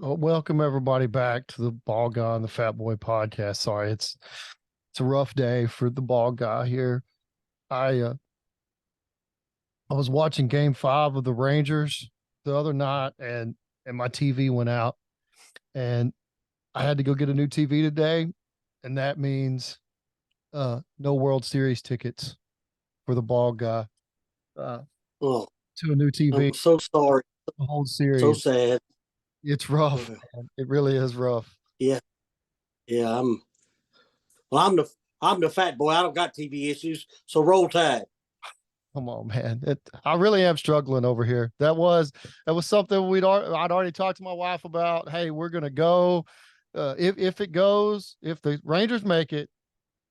Well, welcome everybody back to the Ball Guy and the Fat Boy podcast. Sorry, it's a rough day for the Ball Guy here. I was watching Game 5 of the Rangers the other night, and my TV went out, and I had to go get a new TV today, and that means no World Series tickets for the Ball Guy uh, Oh, to a new TV. I'm so sorry. The whole So series. sad. It's rough, Uh, man. It really is rough. yeah, yeah. I'm the fat boy. I don't got TV issues, so roll tide. Come on, man. I really am struggling over here. That was something I'd already talked to my wife about. Hey, we're gonna go. If it goes, if the Rangers make it,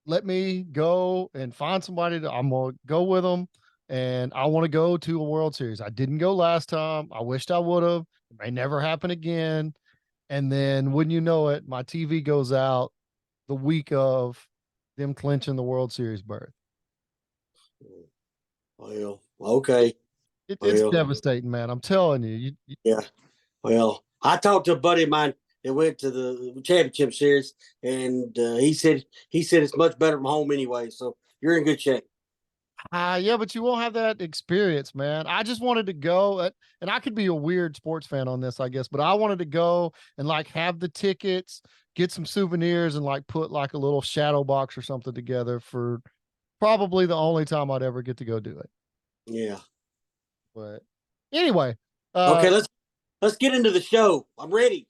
let me go and find somebody. I'm gonna go with them, and I want to go to a World Series. I didn't go last time. I wished I would have. It may never happen again. And then, wouldn't you know it, my TV goes out the week of them clinching the World Series berth. Well, okay. It's Well, devastating, man. I'm telling you. yeah. Well, I talked to a buddy of mine that went to the championship series, and he said it's much better from home anyway. So you're in good shape. Yeah, but you won't have that experience, man. I just wanted to go, and I could be a weird sports fan on this, I guess, but I wanted to go and like have the tickets, get some souvenirs, and like put like a little shadow box or something together for probably the only time I'd ever get to go do it. Yeah. But anyway, Okay. Let's get into the show. I'm ready.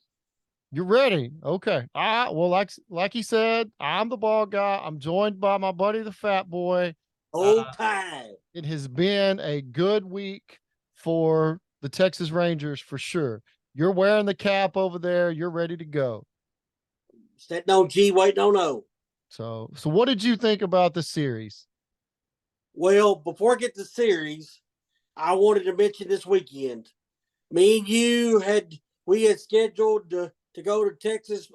you're ready. Okay. Well, like he said, I'm the ball guy. I'm joined by my buddy, the fat boy. Old tide. It has been a good week for the Texas Rangers for sure. You're wearing the cap over there. You're ready to go. Sitting on G, waiting on O. So what did you think about the series? Well, before I get to the series, I wanted to mention this weekend. Me and you had scheduled to go to Texas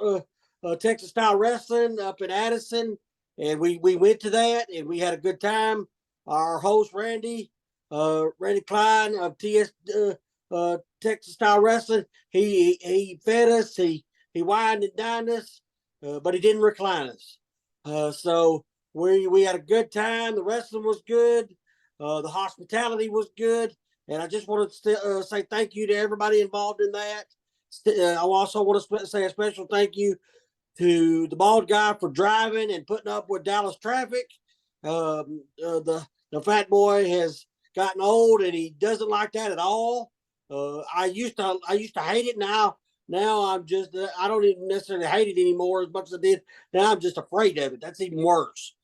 style wrestling up in Addison, and we went to that and we had a good time. Our host Randy Klein of Texas style wrestling, he fed us, he wined and dined us, but he didn't recline us. So we had a good time. The wrestling was good. The hospitality was good. And I just want to say thank you to everybody involved in that. I also want to say a special thank you to the bald guy for driving and putting up with Dallas traffic. The fat boy has gotten old and he doesn't like that at all. I used to hate it. Now I'm just I don't even necessarily hate it anymore as much as I did. Now I'm just afraid of it. That's even worse.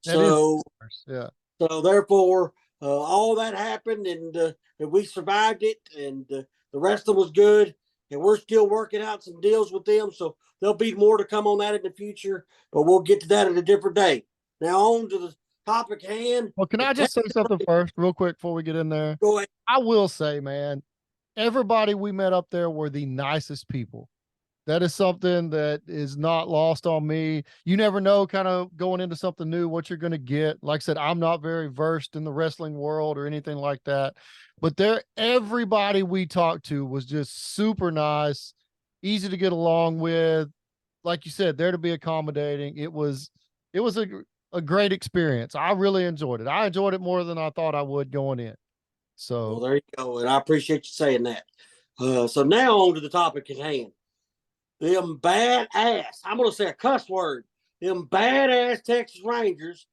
That is So worse. Yeah. so therefore, all that happened, and we survived it, and the rest of them was good, and we're still working out some deals with them. So there'll be more to come on that in the future, but we'll get to that at a different day. Now on to the topic at hand. Well, can I just say something first, real quick, before we get in there? Go ahead. I will say, man, everybody we met up there were the nicest people. That is something that is not lost on me. You never know, kind of going into something new, what you're going to get. Like I said, I'm not very versed in the wrestling world or anything like that, but everybody we talked to was just super nice, easy to get along with. Like you said, there to be accommodating. It was a great experience. I really enjoyed it. I enjoyed it more than I thought I would going in. Well, So there you go, and I appreciate you saying that. So now on to the topic at hand. Them badass, I'm going to say a cuss word. Them badass Texas Rangers.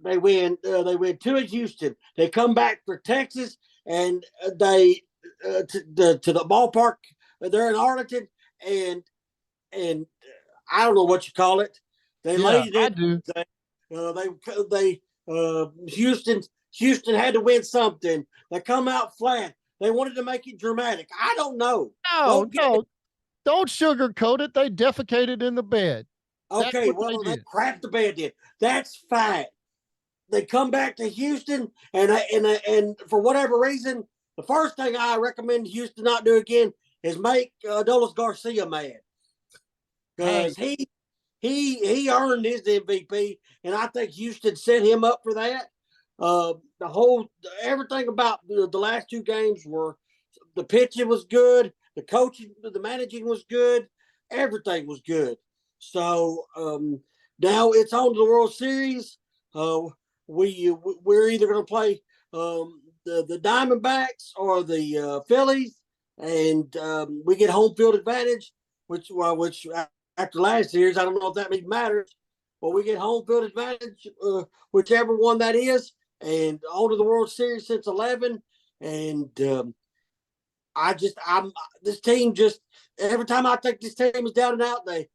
They win. They win two at Houston. They come back for Texas, and they to the ballpark. They're in Arlington, and I don't know what you call it. They yeah, laid I it do. in. Houston had to win something. They come out flat. They wanted to make it dramatic. I don't know. No, Don't get no, don't sugarcoat it. They defecated in the bed. That's okay. what they Well, they did. crap the bed did. That's fine. They come back to Houston, and for whatever reason, the first thing I recommend Houston not do again is make Adolis Garcia mad Hey, because he earned his MVP, and I think Houston set him up for that. The whole everything about the last two games were the pitching was good. The coaching, the managing was good. Everything was good. So now it's on to the World Series. We're either going to play the Diamondbacks or the Phillies, and we get home field advantage. Which after last year's, I don't know if that even matters, but we get home field advantage, whichever one that is, and on to the World Series since 11. And I'm this team just every time I think this team is down and out, the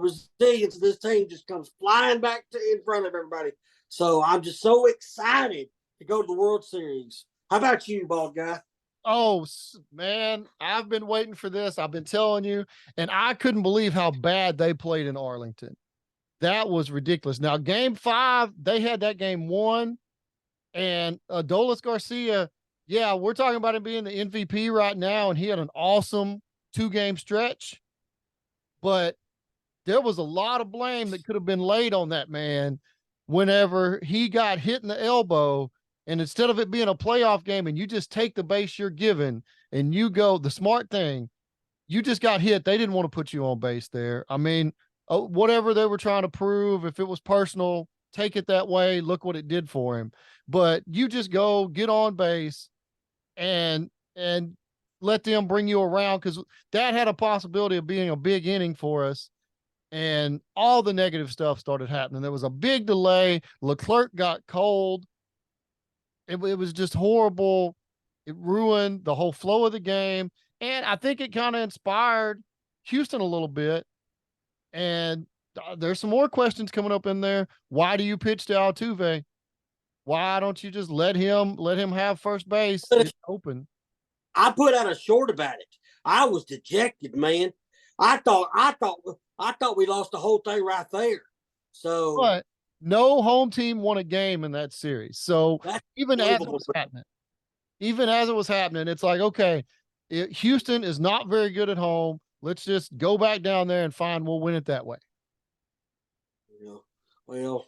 resilience of this team just comes flying back in front of everybody. So I'm just so excited to go to the World Series. How about you, bald guy? Oh, man, I've been waiting for this. I've been telling you, and I couldn't believe how bad they played in Arlington. That was ridiculous. Now, game 5, they had that game won, and Adolis Garcia, yeah, we're talking about him being the MVP right now, and he had an awesome 2-game stretch, but there was a lot of blame that could have been laid on that man whenever he got hit in the elbow. And instead of it being a playoff game and you just take the base you're given and you go, the smart thing, you just got hit. They didn't want to put you on base there. I mean, whatever they were trying to prove, if it was personal, take it that way. Look what it did for him. But you just go get on base and let them bring you around, because that had a possibility of being a big inning for us. And all the negative stuff started happening. There was a big delay. Leclerc got cold. It was just horrible. It ruined the whole flow of the game. And I think it kind of inspired Houston a little bit. And there's some more questions coming up in there. Why do you pitch to Altuve? Why don't you just let him have first base open? I put out a short about it. I was dejected, man. I thought we lost the whole thing right there. So, But no home team won a game in that series. So even as it was happening, it's like, okay, Houston is not very good at home. Let's just go back down there and we'll win it that way. Well,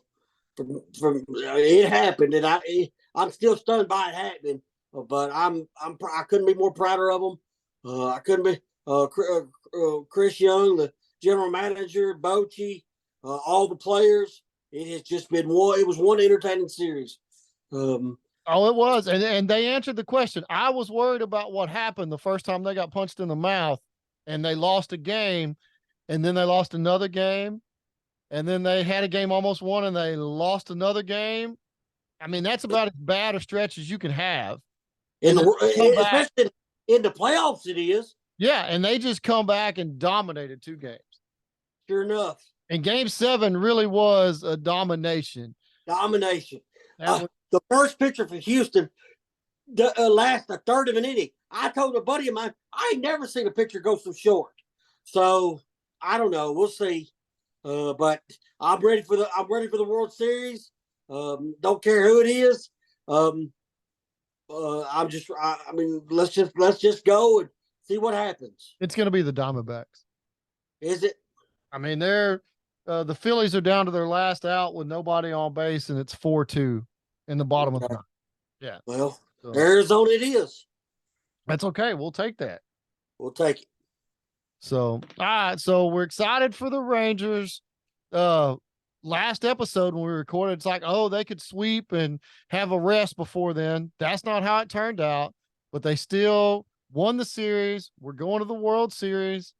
from it happened, and I'm still stunned by it happening. But I couldn't be more prouder of them. I couldn't be Chris Young, the general manager, Bochy, all the players. It has just been one. It was one entertaining series. Oh, it was, and they answered the question. I was worried about what happened the first time they got punched in the mouth, and they lost a game, and then they lost another game, and then they had a game almost won, and they lost another game. I mean, that's about as bad a stretch as you can have. Especially in the playoffs, it is. Yeah, and they just come back and dominated 2 games. Sure enough. And game 7 really was a domination. The first pitcher for Houston last a third of an inning. I told a buddy of mine, I ain't never seen a pitcher go so short. So I don't know. We'll see. But I'm ready for the World Series. Don't care who it is. Let's just go and see what happens. It's going to be the Diamondbacks. Is it? I mean, the Phillies are down to their last out with nobody on base, and it's 4-2 in the bottom of the ninth. Yeah. Well, so, Arizona it is. That's okay. We'll take that. We'll take it. So, all right. So we're excited for the Rangers. Last episode when we recorded, it's like, oh, they could sweep and have a rest before then. That's not how it turned out, but they still won the series. We're going to the World Series.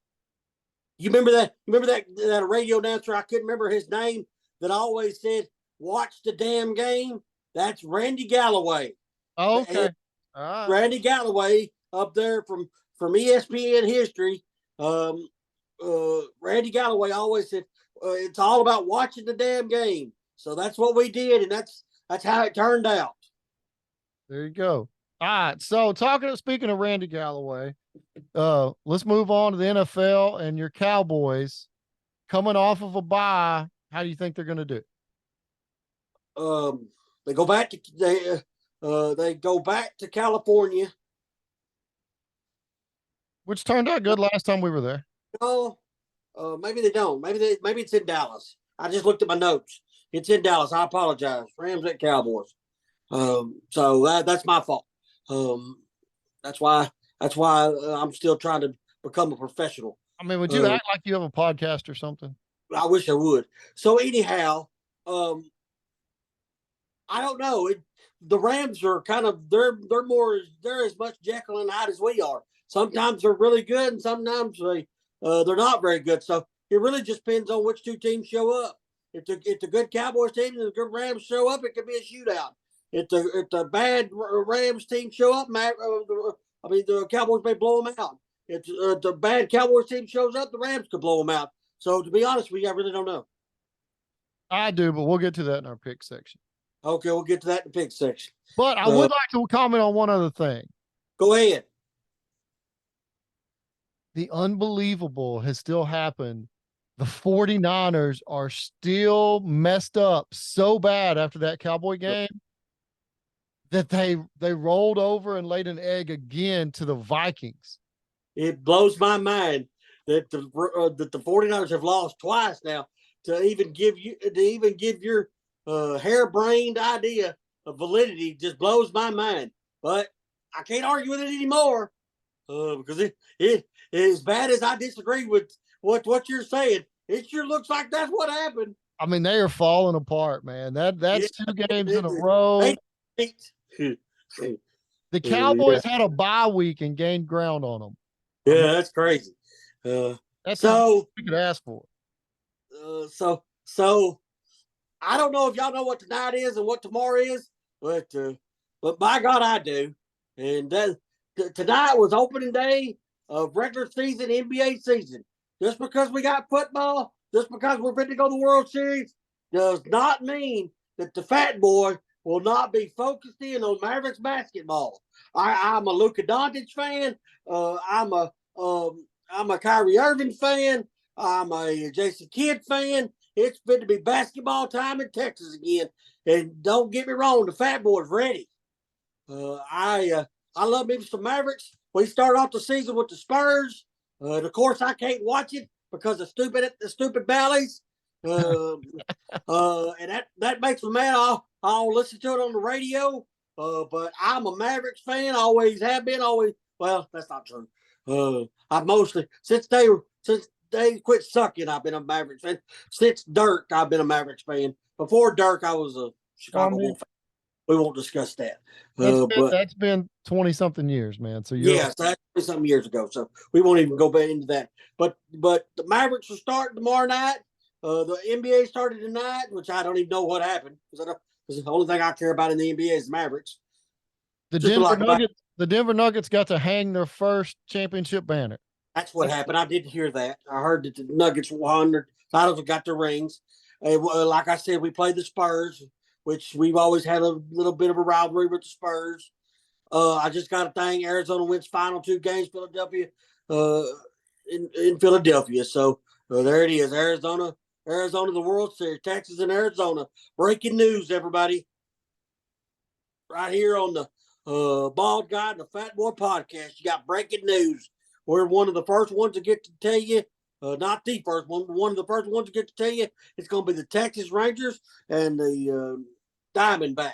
You remember that? That radio announcer? I couldn't remember his name. That always said, "Watch the damn game." That's Randy Galloway. Oh, okay. Randy Galloway up there from ESPN history. Randy Galloway always said, "It's all about watching the damn game." So that's what we did, and that's how it turned out. There you go. All right. So speaking of Randy Galloway, let's move on to the NFL and your Cowboys coming off of a bye. How do you think they're going to do? They go back to California, which turned out good last time we were there. No, maybe they don't. Maybe it's in Dallas. I just looked at my notes. It's in Dallas. I apologize. Rams at Cowboys. So that's my fault. That's why That's why I'm still trying to become a professional. I mean, would you act like you have a podcast or something? I wish I would. So anyhow, I don't know. The Rams are kind of they're as much Jekyll and Hyde as we are. Sometimes they're really good, and sometimes they're not very good. So it really just depends on which two teams show up. If the good Cowboys team and the good Rams show up, it could be a shootout. If the bad Rams team show up, the Cowboys may blow them out. If the bad Cowboys team shows up, the Rams could blow them out. So to be honest with you, I really don't know. I do, but we'll get to that in our pick section. Okay, we'll get to that in the pick section. But I would like to comment on one other thing. Go ahead. The unbelievable has still happened. The 49ers are still messed up so bad after that Cowboy game that they rolled over and laid an egg again to the Vikings. It blows my mind that the 49ers have lost twice now to even give your harebrained idea of validity. Just blows my mind. But I can't argue with it anymore because it as bad as I disagree with what you're saying, it sure looks like that's what happened. I mean, they are falling apart, man. That's 2 games in a row. The Cowboys had a bye week and gained ground on them. Yeah, that's crazy. That's so we could ask for. So I don't know if y'all know what tonight is and what tomorrow is, but by God, I do. And tonight was opening day of regular season NBA season. Just because we got football, just because we're fit to go to the World Series, does not mean that the Fat Boy will not be focused in on Mavericks basketball. I'm a Luka Doncic fan. I'm a Kyrie Irving fan. I'm a Jason Kidd fan. It's fit to be basketball time in Texas again. And don't get me wrong, the Fat Boy's ready. I love me some Mavericks. We start off the season with the Spurs. Of course, I can't watch it because of the stupid Bally's. And that makes me mad. I'll listen to it on the radio. But I'm a Mavericks fan. Always have been. Always. Well, that's not true. I've mostly since they quit sucking, I've been a Mavericks fan. Since Dirk, I've been a Mavericks fan. Before Dirk, I was a Chicago Bulls fan. We won't discuss that. That's been 20 something years, man. So yes, that's some years ago. So we won't even go back into that. But the Mavericks are starting tomorrow night. The NBA started tonight, which I don't even know what happened because the only thing I care about in the NBA is the Mavericks. The Denver Nuggets got to hang their first championship banner. That's what happened. I did hear that. I heard that the Nuggets won their titles and got their rings. Like I said, we played the Spurs, which we've always had a little bit of a rivalry with the Spurs. I just got to thank Arizona wins final 2 games, Philadelphia, in Philadelphia. So there it is, Arizona, the World Series, Texas and Arizona. Breaking news, everybody. Right here on the Bald Guy and the Fat Boy podcast, you got breaking news. We're one of the first ones to get to tell you. Not the first one of the first ones to get to tell you. It's going to be the Texas Rangers and the Diamondbacks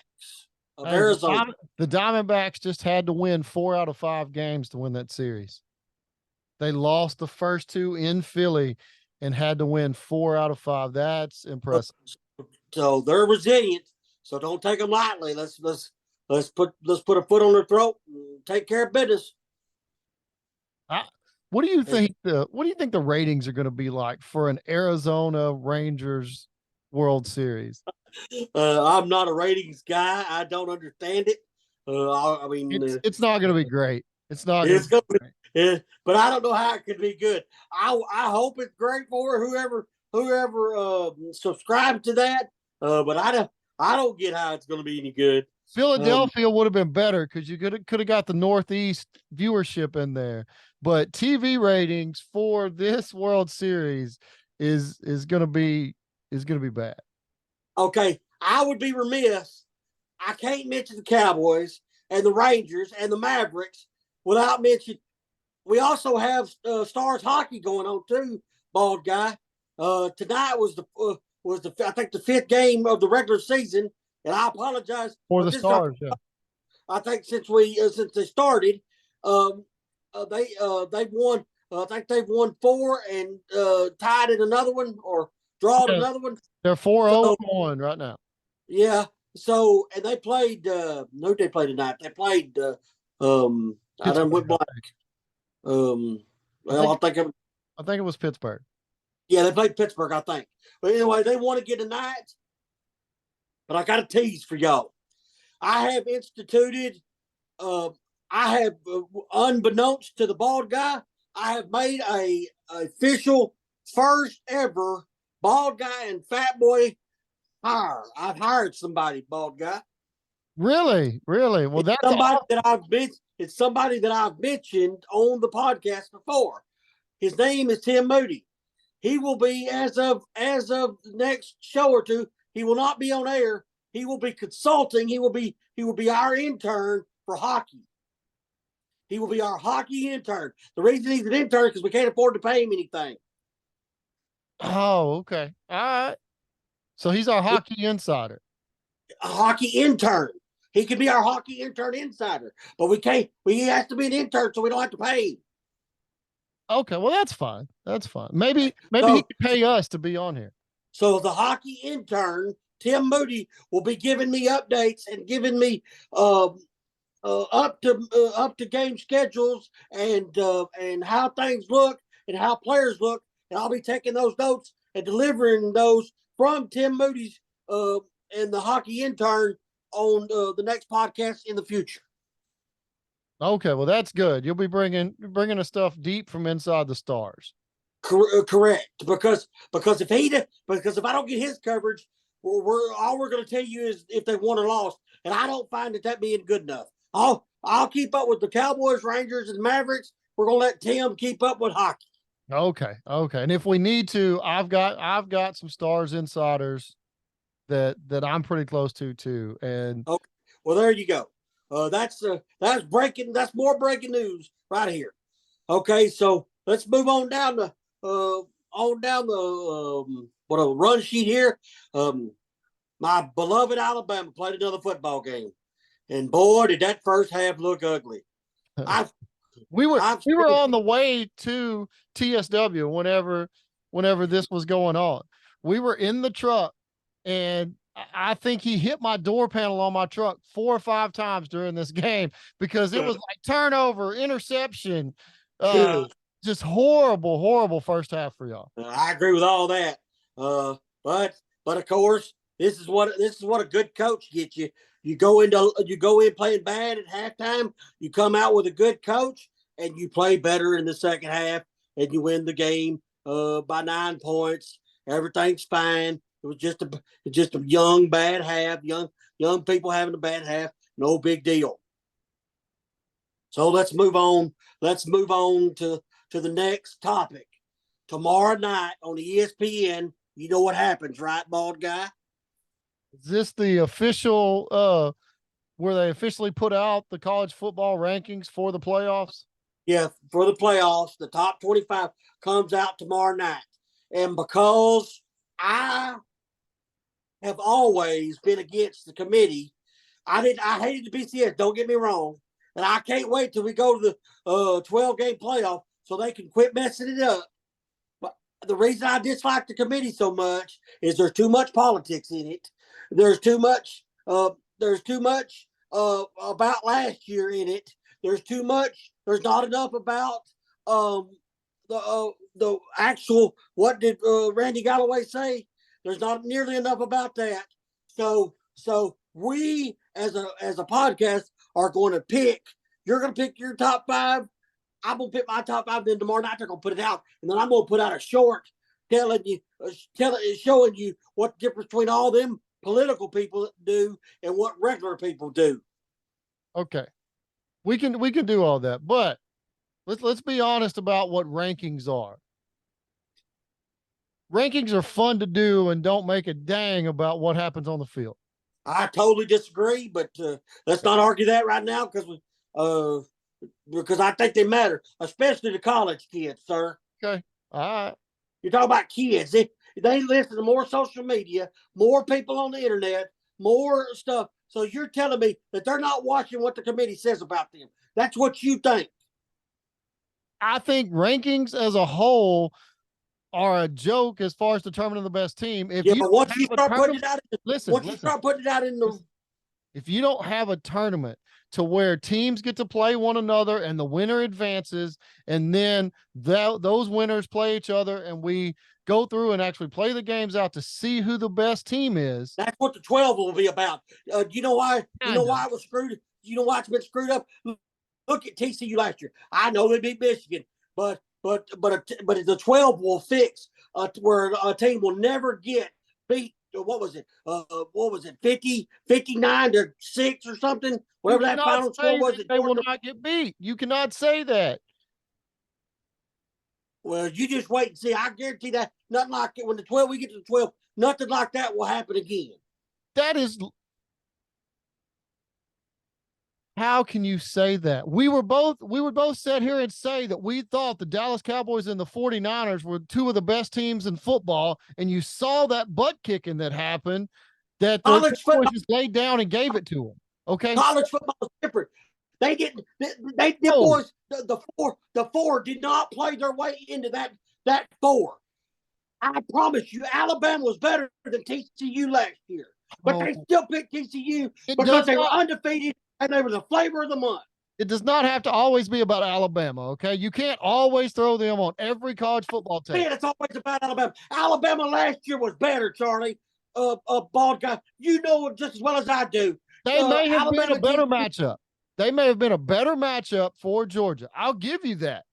of Arizona. The Diamondbacks just had to win 4 out of 5 games to win that series. They lost the first 2 in Philly and had to win 4 out of 5. That's impressive. So they're resilient. So don't take them lightly. Let's put a foot on their throat and take care of business. What do you think the ratings are going to be like for an Arizona Rangers World Series? I'm not a ratings guy. I don't understand it. I mean, it's not going to be great. It's not. It's going to be, but I don't know how it could be good. I hope it's great for whoever subscribed to that. But I don't get how it's going to be any good. Philadelphia would have been better because you could have got the Northeast viewership in there. But TV ratings for this World Series is going to be bad. Okay, I would be remiss. I can't mention the Cowboys and the Rangers and the Mavericks without mentioning. We also have Stars hockey going on too, Bald Guy. Tonight was the I think the 5th game of the regular season, and I apologize for the Stars. Yeah, I think since they started, they've won. I think they've won 4 and tied in another one or drawed Yeah, another one. they're 4-0 So 1 right now. yeah. So and they played. No, they played tonight. They played. I done Pittsburgh, went I blank. think. I Well, think I think. I think it was Pittsburgh. Yeah, they played Pittsburgh, I think. But anyway, they won again tonight. But I got a tease for y'all. I have instituted. Uh, I have, unbeknownst to the bald guy, I have made a official first ever bald guy and fat boy hire. I've hired somebody, bald guy. Really? Really? Well, It's that's somebody awesome. that I've been. It's somebody that I've mentioned on the podcast before. His name is Tim Moody. He will be as of the next show or two. He will not be on air. He will be consulting. He will be our intern for hockey. He will be our hockey intern. The reason he's an intern is because we can't afford to pay him anything. Oh, okay. All right. So he's our hockey insider. A hockey intern. He could be our hockey intern insider, but we can't. He has to be an intern, so we don't have to pay him. Okay, well that's fine. That's fine. Maybe he So, could pay us to be on here. so the hockey intern Tim Moody will be giving me updates and giving me up to game schedules and how things look and how players look, and I'll be taking those notes and delivering those from Tim Moody's uh, and the hockey intern on the next podcast in the future. Okay, well that's good. You'll be bringing us stuff deep from inside the stars. Correct, because if I don't get his coverage, we're going to tell you is if they won or lost, and I don't find that being good enough. I'll keep up with the Cowboys, Rangers, and Mavericks. We're going to let Tim keep up with hockey. Okay, okay. And if we need to, I've got some stars insiders that I'm pretty close to too. And Okay, well there you go. That's breaking. That's more breaking news right here. Okay, so let's move on down the what a run sheet here. My beloved Alabama played another football game, and boy, did that first half look ugly. I've we were I've we were said, on the way to TSW whenever this was going on. We were in the truck, and I think he hit my door panel on my truck 4 or 5 times during this game because it was like turnover, interception, uh, just horrible, horrible first half for y'all. I agree with all that. Uh, but of course, this is what a good coach gets you. You go in playing bad at halftime. You come out with a good coach, and you play better in the second half, and you win the game by 9 points. Everything's fine. It was just a young bad half. Young people having a bad half. No big deal. So let's move on. Let's move on to the next topic. Tomorrow night on ESPN, you know what happens, right, bald guy? Is this the official where they officially put out the college football rankings for the playoffs? Yeah, for the playoffs, the top 25 comes out tomorrow night. And because I have always been against the committee, I hated the BCS, don't get me wrong. And I can't wait till we go to the 12-game playoff so they can quit messing it up. But the reason I dislike the committee so much is there's too much politics in it. There's too much. There's too much about last year in it. There's too much. There's not enough about um, the actual. What did Randy Galloway say? There's not nearly enough about that. So we as a podcast are going to pick. You're going to pick your top five. I'm gonna pick my top five. Then tomorrow night they're gonna put it out, and then I'm gonna put out a short showing you what the difference between all them political people do and what regular people do. Okay. We can do all that, but let's be honest about what rankings are. Rankings are fun to do and don't make a dang about what happens on the field. I totally disagree, but let's not argue that right now because I think they matter, especially the college kids, sir. Okay. All right. You're talking about kids. They listen to more social media, more people on the internet, more stuff. So you're telling me that they're not watching what the committee says about them. That's what you think. I think rankings as a whole are a joke as far as determining the best team. If Yeah, you but don't once you have a start putting tournament, it out, listen, once you listen, start putting it out in the, listen. If you don't have a tournament to where teams get to play one another and the winner advances, and then those winners play each other, and we go through and actually play the games out to see who the best team is. that's what the 12 will be about. You know why? You know Kind of. why it was screwed? You know why it's been screwed up? Look at TCU last year. I know they beat Michigan, but the 12 will fix where a team will never get beat. What was it? What was it? 59-6 or something? You Whatever that cannot final score say was. that they will not get beat. You cannot say that. Well, you just wait and see. I guarantee that nothing like it. When the 12, we get to the 12, nothing like that will happen again. That is, how can you say that? We would both sit here and say that we thought the Dallas Cowboys and the 49ers were two of the best teams in football, and you saw that butt kicking that happened, that the College Cowboys football, just laid down and gave it to them. Okay. college football is different. They didn't. The Oh, boys, the four did not play their way into that four. I promise you, Alabama was better than TCU last year, but oh, they still picked TCU it because does they were not. undefeated and they were the flavor of the month. It does not have to always be about Alabama. Okay, you can't always throw them on every college football tape. Man, it's always about Alabama. Alabama last year was better, Charlie. Bald guy, you know it just as well as I do. They may have been a Alabama better team. matchup. They may have been a better matchup for Georgia. I'll give you that.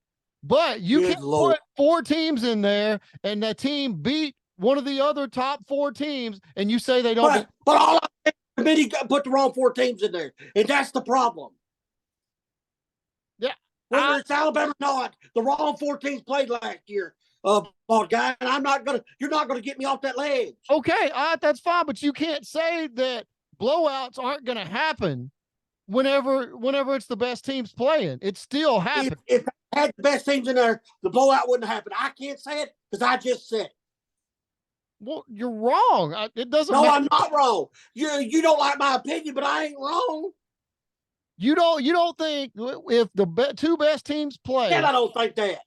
But you Good can't Lord. put four teams in there and that team beat one of the other top four teams and you say they don't. But all the committee put the wrong four teams in there, and that's the problem. Yeah. Whether it's Alabama or not, the wrong four teams played last year. Bald guy, and you're not gonna get me off that ledge. Okay, that's fine, but you can't say that blowouts aren't going to happen whenever it's the best teams playing. It still happens. If I had the best teams in there, the blowout wouldn't happen. I can't say it because I just said it. Well, you're wrong. It doesn't No, matter. I'm not wrong. You don't like my opinion, but I ain't wrong. You don't think if the two best teams And play, I don't think that.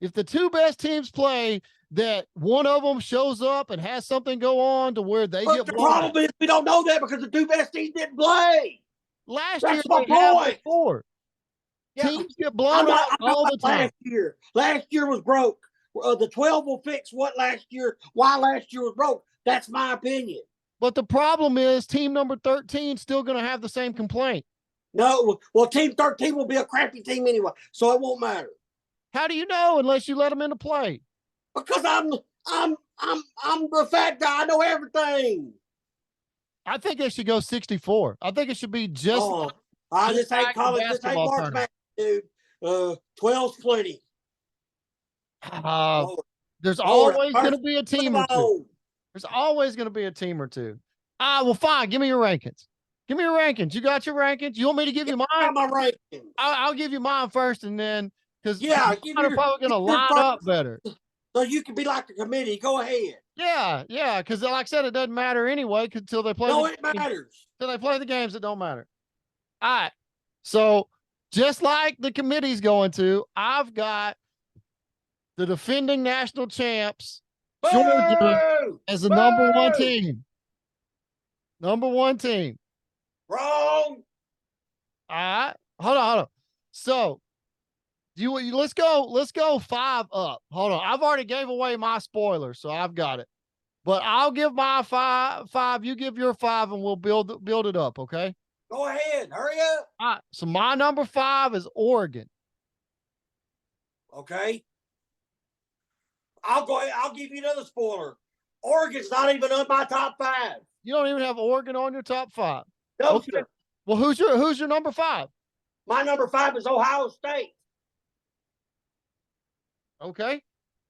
if the two best teams play, that one of them shows up and has something go on to where they But get the blown out. problem is we don't know that because the two best teams didn't play. Last year That's my they have point. before. Yeah, Teams get blown out all the time. last year. Last year was broke. The 12 will fix what last year, why last year was broke. That's my opinion. But the problem is team number 13 still going to have the same complaint. No, well, team 13 will be a crappy team anyway, so it won't matter. How do you know unless you let them into play? Because I'm the fat guy. I know everything. I think they should go 64. I think it should be just This ain't like the college. This ain't basketball March tournament. Madness, dude. 12's plenty. There's Lord, always going to be a team or two. on. There's always going to be a team or two. Well, fine. Give me your rankings. Give me your rankings. You got your rankings. You want me to give you mine? My rankings. I'll give you mine first, and then because Yeah, mine are probably going to line up better. So you can be like the committee. Go ahead. Yeah. Because like I said, it doesn't matter anyway until they play. No, it matters. Until they play the games, it don't matter. All right. So just like the committee's going to, I've got the defending national champs, Georgia, as the number one team. Number one team. Wrong. All right. Hold on. So let's go 5 up. Hold on. I've already gave away my spoiler, so I've got it. But I'll give my five, you give your 5, and we'll build it up, okay? Go ahead. Hurry up. All right. So my number 5 is Oregon. Okay. I'll go ahead. I'll give you another spoiler. Oregon's not even on my top 5. You don't even have Oregon on your top 5. No, Okay. sir. Well, who's your number 5? My number 5 is Ohio State. Okay.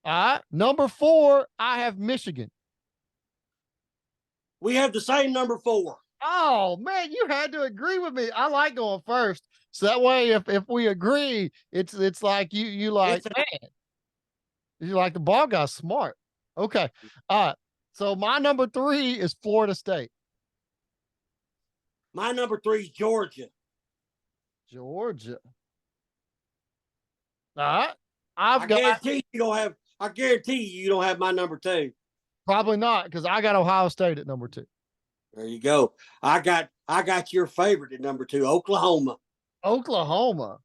All right. Number 4, I have Michigan. We have the same number 4. Oh man, you had to agree with me. I like going first. So that way if we agree, it's like you like, man. You like the ball guy's smart. Okay. All right. So my number 3 is Florida State. My number 3 is Georgia. Georgia. All right. I've I got guarantee you don't have. I guarantee you don't have my number 2. probably not because I got Ohio State at number 2. There you go. I got your favorite at number 2, Oklahoma. Oklahoma.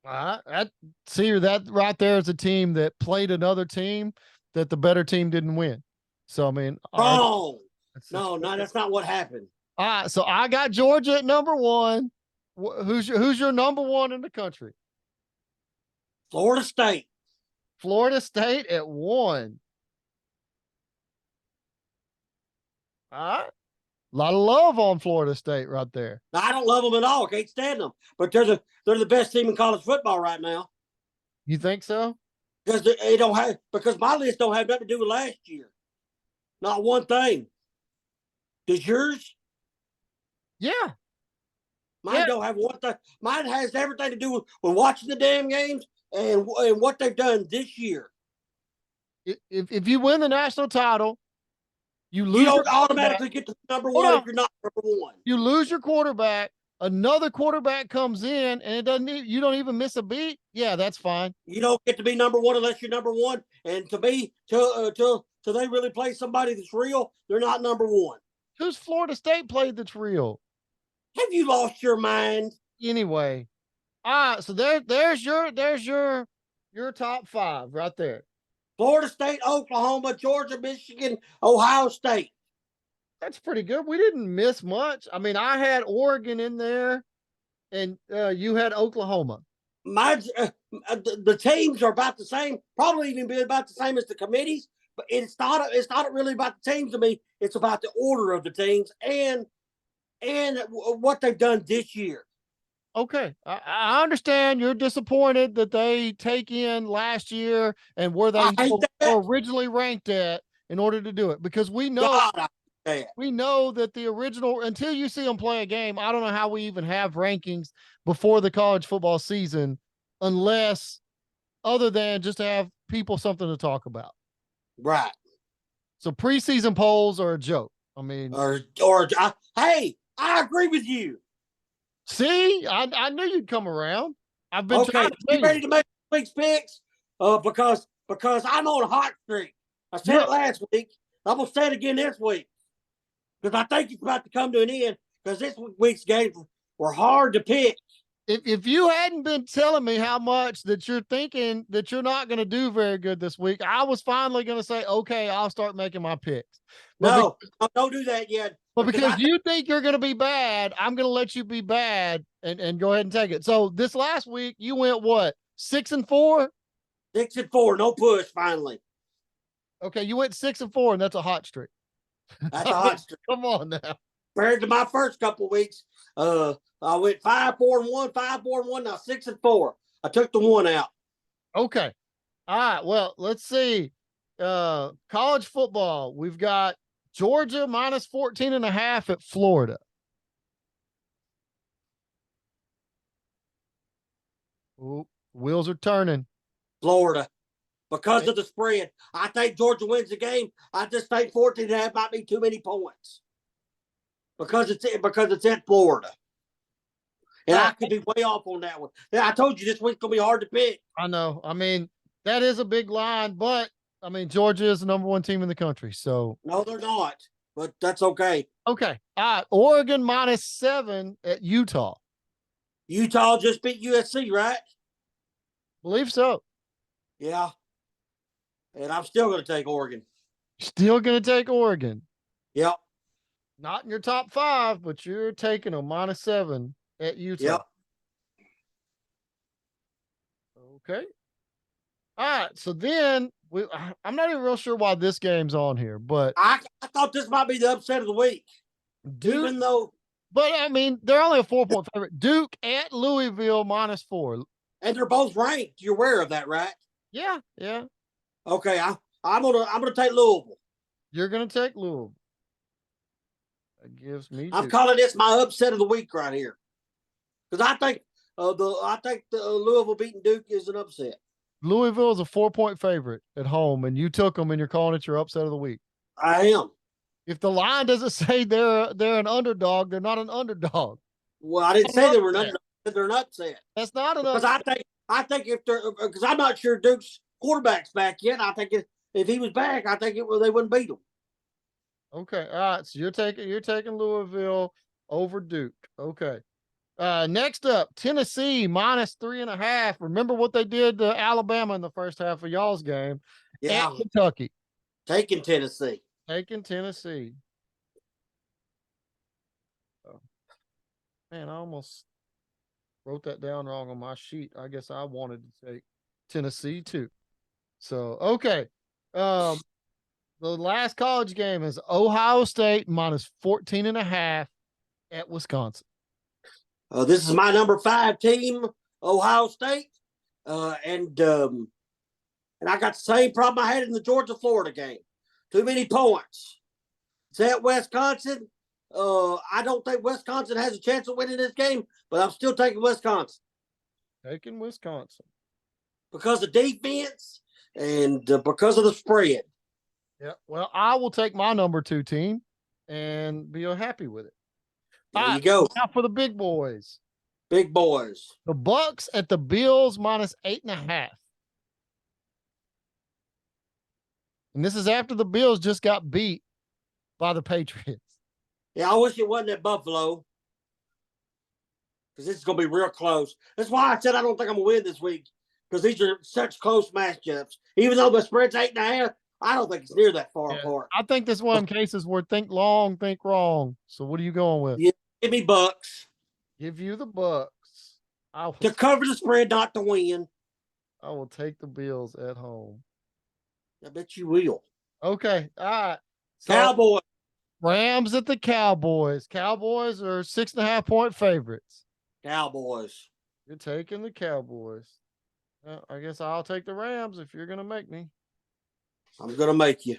That see that right there is a team that played another team that the better team didn't win. So I mean, Wrong. that's No, no, that's not what happened. all right. So I got Georgia at number 1. Who's your number 1 in the country? Florida State. Florida State at 1. All right. A lot of love on Florida State right there. Now, I don't love them at all. Can't stand them. But they're the best team in college football right now. You think so? Because they don't have because my list don't have nothing to do with last year. Not one thing. Does yours? Yeah. Mine don't have one thing. Mine has everything to do with watching the damn games and what they've done this year. If you win the national title, you You lose your don't automatically get to number Hold one on. if you're not number 1. You lose your quarterback, another quarterback comes in, and it doesn't you don't even miss a beat. Yeah, that's fine. You don't get to be number 1 unless you're number 1. And to be till they really play somebody that's real, they're not number 1. Who's Florida State played that's real? Have you lost your mind? Anyway. So there's your top 5 right there. Florida State, Oklahoma, Georgia, Michigan, Ohio State. That's pretty good. We didn't miss much. I mean, I had Oregon in there, and you had Oklahoma. The teams are about the same, probably even be about the same as the committees. But it's not really about the teams to me. It's about the order of the teams and what they've done this year. Okay, I understand you're disappointed that they take in last year and where they were originally ranked at in order to do it, because we know that the original, until you see them play a game, I don't know how we even have rankings before the college football season, unless other than just to have people something to talk about. Right. So preseason polls are a joke. I mean, hey, I agree with you. See, I knew you'd come around. I've been okay. You ready to make week's picks? Because I'm on a hot streak. I said it last week. I'm gonna say it again this week because I think it's about to come to an end. Because this week's games were hard to pick. If you hadn't been telling me how much that you're thinking that you're not going to do very good this week, I was finally going to say, okay, I'll start making my picks. But don't do that yet. But because you think you're going to be bad, I'm going to let you be bad and go ahead and take it. So this last week, you went what? 6-4? 6-4, no push. Finally. Okay, you went 6-4, and that's a hot streak. That's a hot streak. Come on now. Compared to my first couple of weeks, I went 5-4-1, 5-4-1. Now 6-4. I took the 1 out. Okay. All right. Well, let's see. College football. We've got Georgia minus 14.5 at Florida. Ooh, wheels are turning. Florida. Because of the spread. I think Georgia wins the game. I just think 14.5 might be too many points. Because it's at Florida. And I could be way off on that one. Yeah, I told you this week's gonna be hard to pick. I know. I mean, that is a big line, but I mean, Georgia is the number 1 team in the country. So no, they're not. But that's okay. Okay. All right. Oregon minus 7 at Utah. Utah just beat USC, right? Believe so. Yeah. And I'm still going to take Oregon. Still going to take Oregon. Yep. Not in your top 5, but you're taking a minus 7 at Utah. Yep. Okay. All right. So then I'm not even real sure why this game's on here, but I thought this might be the upset of the week. Duke, even though, but I mean, they're only a 4-point favorite. Duke at Louisville minus 4. And they're both ranked. You're aware of that, right? Yeah. Yeah. Okay. I'm gonna take Louisville. You're gonna take Louisville. That gives me. I'm calling this my upset of the week right here, because I think the Louisville beating Duke is an upset. Louisville is a 4-point favorite at home, and you took them, and you're calling it your upset of the week. I am. If the line doesn't say they're an underdog, they're not an underdog. Well, I didn't say they were not. They're not upset. That's not an Because upset. I think if they're because I'm not sure Duke's quarterback's back yet. I think if he was back, I think they wouldn't beat him. Okay. All right. So you're taking Louisville over Duke. Okay. Next up, Tennessee minus 3.5. Remember what they did to Alabama in the first half of y'all's game at Yeah, Kentucky. taking Tennessee. Taking Tennessee. Oh, man, I almost wrote that down wrong on my sheet. I guess I wanted to take Tennessee too. So, okay. Um, the last college game is Ohio State minus 14.5 at Wisconsin. This is my number 5 team, Ohio State, and I got the same problem I had in the Georgia-Florida game. Too many points. It's at Wisconsin. I don't think Wisconsin has a chance of winning this game, but I'm still taking Wisconsin. Taking Wisconsin. Because of defense and because of the spread. Yeah. Well, I will take my number 2 team and be happy with it. There All you right, go. now for the big boys. Big boys. The Bucks at the Bills minus 8.5. And this is after the Bills just got beat by the Patriots. Yeah, I wish it wasn't at Buffalo. Because this is going to be real close. That's why I said I don't think I'm going to win this week. Because these are such close matchups. Even though the spread's 8.5, I don't think it's near that far apart. I think this one cases where think long, think wrong. So what are you going with? Yeah, give me Bucks. Give you the Bucks. To cover the spread, not to win. I will take the Bills at home. I bet you will. Okay. All right. So, Cowboys. Rams at the Cowboys. Cowboys are 6.5-point favorites. Cowboys. You're taking the Cowboys. I guess I'll take the Rams if you're going to make me. I'm going to make you.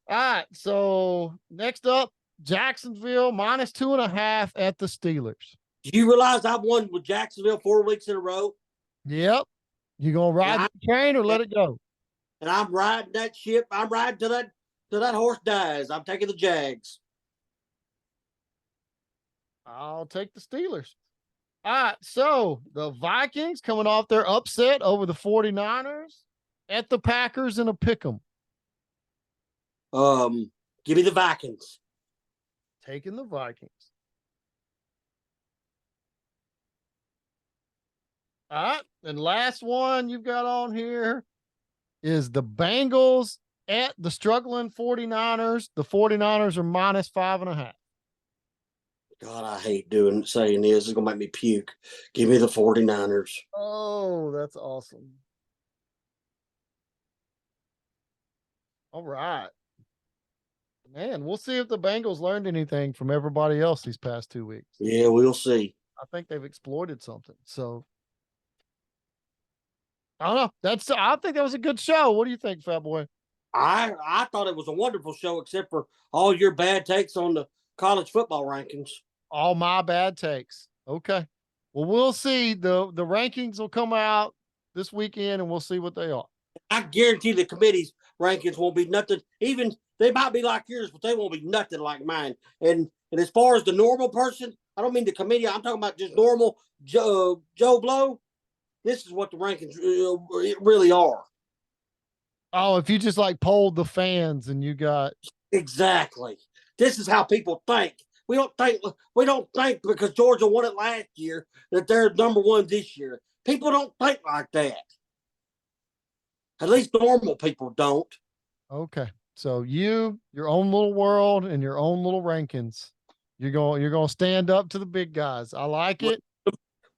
All right. So next up, Jacksonville minus 2.5 at the Steelers. Do you realize I've won with Jacksonville 4 weeks in a row? Yep. You going to ride the train or let it go? And I'm riding that ship. I'm riding till that horse dies. I'm taking the Jags. I'll take the Steelers. All right, so the Vikings coming off their upset over the 49ers at the Packers in a pick'em. Give me the Vikings. Taking the Vikings. All right, and last one you've got on here is the Bengals at the struggling 49ers. The 49ers are minus 5.5. God, I hate saying this. It's going to make me puke. Give me the 49ers. Oh, that's awesome. All right. Man, we'll see if the Bengals learned anything from everybody else these past 2 weeks. Yeah, we'll see. I think they've exploited something. So, I don't know. I think that was a good show. What do you think, Fat Boy? I thought it was a wonderful show, except for all your bad takes on the college football rankings. All my bad takes. Okay. Well, we'll see. The rankings will come out this weekend, and we'll see what they are. I guarantee the committee's rankings won't be nothing. Even they might be like yours, but they won't be nothing like mine. And as far as the normal person, I don't mean the committee. I'm talking about just normal Joe Blow. This is what the rankings really are. Oh, if you just like polled the fans and you got exactly. This is how people think. We don't think because Georgia won it last year that they're number one this year. People don't think like that. At least normal people don't. Okay. So your own little world and your own little rankings. You're going to stand up to the big guys. I like it.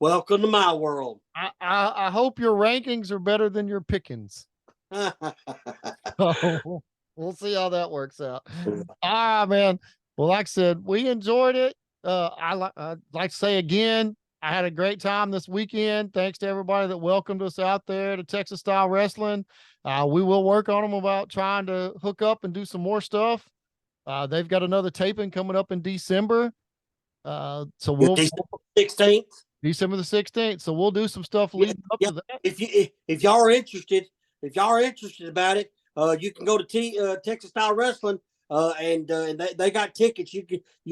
Welcome to my world. I hope your rankings are better than your pickings. So we'll see how that works out. Man. Well, like I said, we enjoyed it. I'd like to say again, I had a great time this weekend. Thanks to everybody that welcomed us out there to Texas Style Wrestling. We will work on them about trying to hook up and do some more stuff. They've got another taping coming up in December. So we'll December 16th. December the 16th. So we'll do some stuff leading up to that. If y'all are interested about it, you can go to Texas Style Wrestling and they got tickets.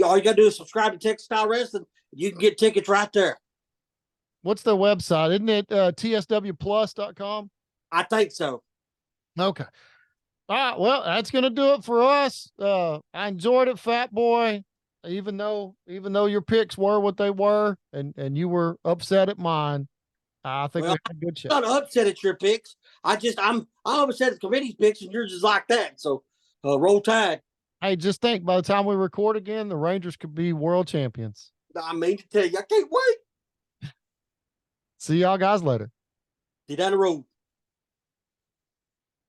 All you got to do is subscribe to Texas Style Wrestling. You can get tickets right there. What's their website? Isn't it tswplus.com? I think so. Okay. All right. Well, that's gonna do it for us. I enjoyed it, Fat Boy. Even though your picks were what they were, and you were upset at mine, I think we Well, had a good show. I'm not upset at your picks. I'm upset at the committee's picks, and yours is like that. So, roll tide. Hey, just think, by the time we record again, the Rangers could be world champions. I mean to tell you, I can't wait. See y'all guys later. See you down the road.